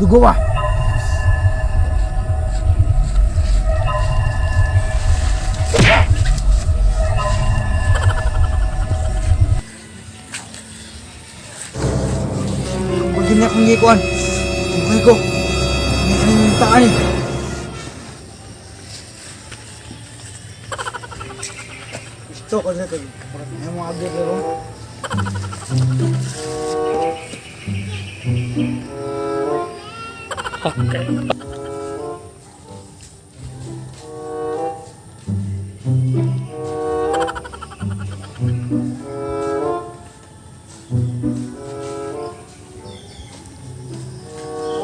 dugo ba? Bagyan na akong gikuan. Tungkay ko. May kanang taan eh. Ito ko na ito. May mga agad pero.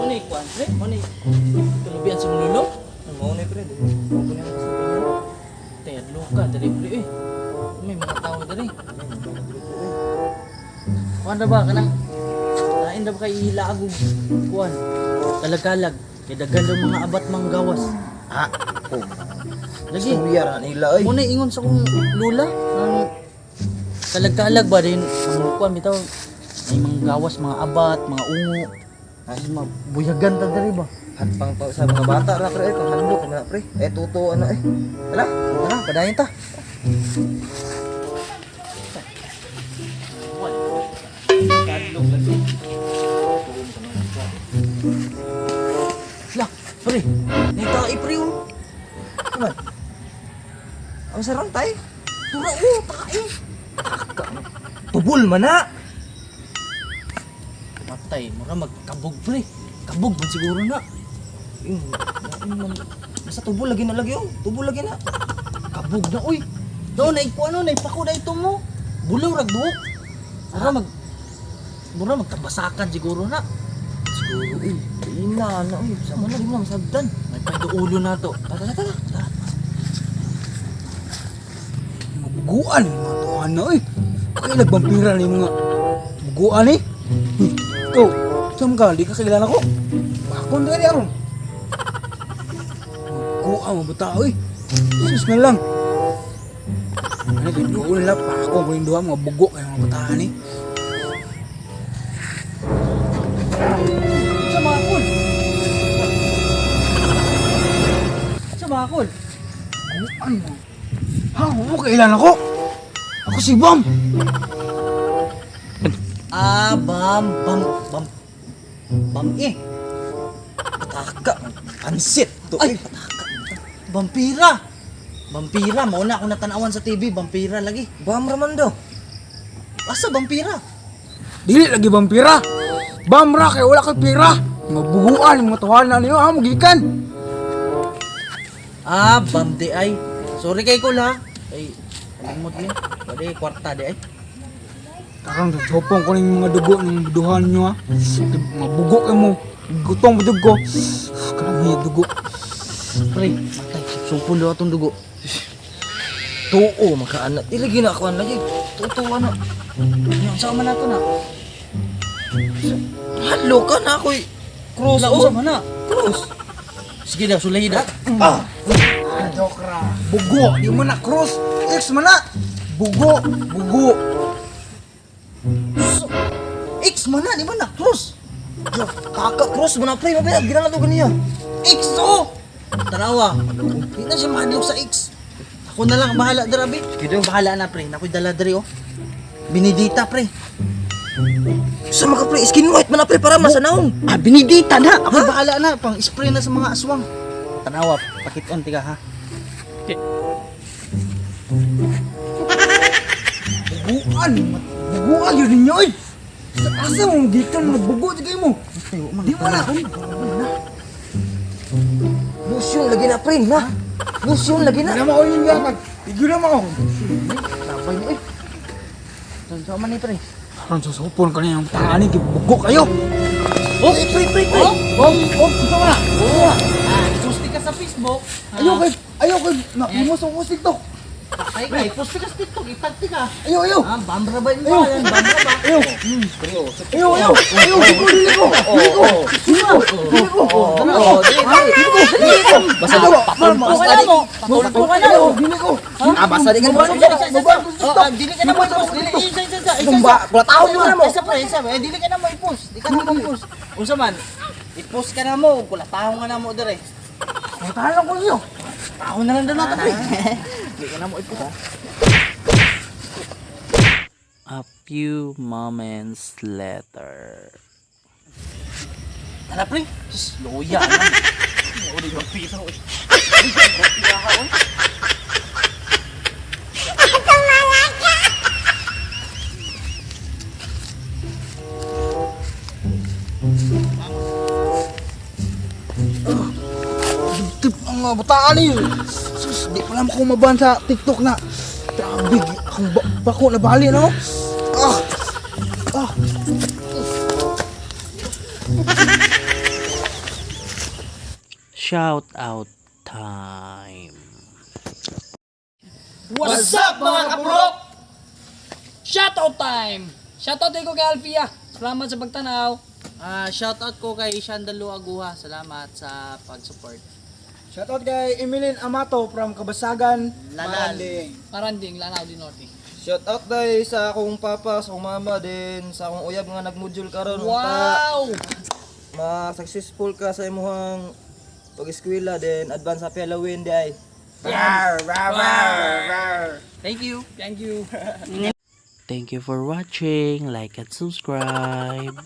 Money kuan, pre, money. Tulubian sa mululong. Mauna pre, di mo ko na sabihin niya. Tayad luka dari pre eh. May mga tao dari. Kuan na ba kanang lain na ba kay ilaagog kuan. Kalagalag kay daghan daw mga abat manggawas. Ah, oh. Lagi. Sumiyar na nila ay. Muna ingon sa kong lula. Kalagkalag ba din ang kuan bitaw. May mga gawas, mga abat, mga ungo. Ay mabuyagan ta dari ba. At pang sa mga bata ra pre, pang handok na pre. Tuto ano eh. Hala, tara, padayon ta. Kadlog lagi. Lah, pre. Nita pre oh. Kuman. Ang sarang tay. Tura oh, tae. Tubol man na. Matay, mura magkabog pre. Kabog man siguro na. Nasa tubol lagi na lagi oh. Tubol lagi na. Kabog na uy. Do na ipo ano na ipako na ito mo. Bulaw rag buhok. Mura magkabasakan siguro na. Siguro eh. Ina na eh. Sa man na masagdan. May pagduulo na to. Tara. Buguan yung mga tuhan na eh. Kaya nagbampira na yung mga buguan eh. Ikaw, saan ka? Di ka kilala ko. Bakon na rin buguan mo ba tao eh. Sus na lang. Ano kayo doon lang. Pakon ko yung doon mga bugo kayo mga bataan eh. Sa makul. Sa makul. Buguan mo. Ha? Oo, kailan ako? Ako si Bam. Bam eh. Pataka. Pansit. To Ay, eh. pataka. Vampira. Vampira, mauna ako natanawan sa TV, vampira lagi. Bam raman daw. Asa vampira? Dili lagi vampira. Bamra kay wala kay pira. Mga buguan yung mga tuhan na niyo ha. Magikan. Bam di ay. Sorry kay Kul ha. Ay, alimot ni. Pwede kwarta di ay. Karang sopong ko ng mga dugo ng duhan nyo ha. Mga bugo kayo mo. Gutong budog ko. Karang niya dugo. Pre, matay. Supon daw atong dugo. Tuo makaanak. Ilagi na ako lagi. Tutuwa na. Yung sama na to na. Halo ka na ako eh. Cross Lao oh. sama na. Cross. Sige daw, sulahi daw. Ah. Jokra. Bugo. Di mo na cross. X mo na. Bugo. Bugo. X man na, di ba na? Cross. Kaka cross mo na pre. Mabaya, ginala to ganiya. X oh! Tanawa. Di na siya mahadlok sa X. Ako na lang, bahala darabi. Sige daw. Bahala na pre, nako'y dala dari oh. Binidita pre. Sama ka pre, skin white man na pre para masanahon. Binidita na! Ako bahala na, pang spray na sa mga aswang. Tanawa, pakit-on tiga ha. Buguan. Buguan yun ninyo eh. Asa mo gikan magbugo di kayo mo. Di mo na. Lotion lagi na pre, na. Lotion lagi na. Hindi naman ako yung gatag. Tigil naman ako. Sabay mo eh. Sama ni pre. Karang susupon ka na yung tangani. Bugo kayo. Oh, pre. Gusto mo na. Posti ka sa Facebook. Ayaw kay. Nakimos ako sa TikTok. Ay, posti ka sa TikTok, ipanti ka. Ayaw. Bambra ba yun ba? Bambra ba? Ayaw. Dili ko. Basta Patulpo ka na. Dili ko. basta di ka mo. Dili ka na mo i-post. Wala tao mo na mo. Isa. Dili ka na mo i-post. Di ka na mo i-post. Unsa man? I-post ka na mo, kulatahon nga na mo dire. Matahan lang ko niyo. Ako na lang doon natin, pre. Hindi ka na mo i-post, ha? A few moments later. Tara, pre. Sus, loya na. Ako din magpita ko. Tip ang mga bataan eh. Sus, di pala ako maban sa TikTok na. Grabe, akong bako na bali no. Ah. Ah. Shout out time. What's up mga kapurok? Shoutout time! Shoutout din ko kay Alfia. Salamat sa pagtanaw. Shout out ko kay Shandalo Aguha. Salamat sa pag-support. Shoutout kay Emilyn Amato from Kabasagan, Lalal. Maranding. Maranding, Lanao din Norte. Shout out day sa akong papa, sa akong mama din, sa akong uyab nga nag-module karon. Wow! Ma-successful ka sa imong pag-eskwela din, advance happy Halloween di ay. Thank you. Thank you. Thank you for watching. Like and subscribe.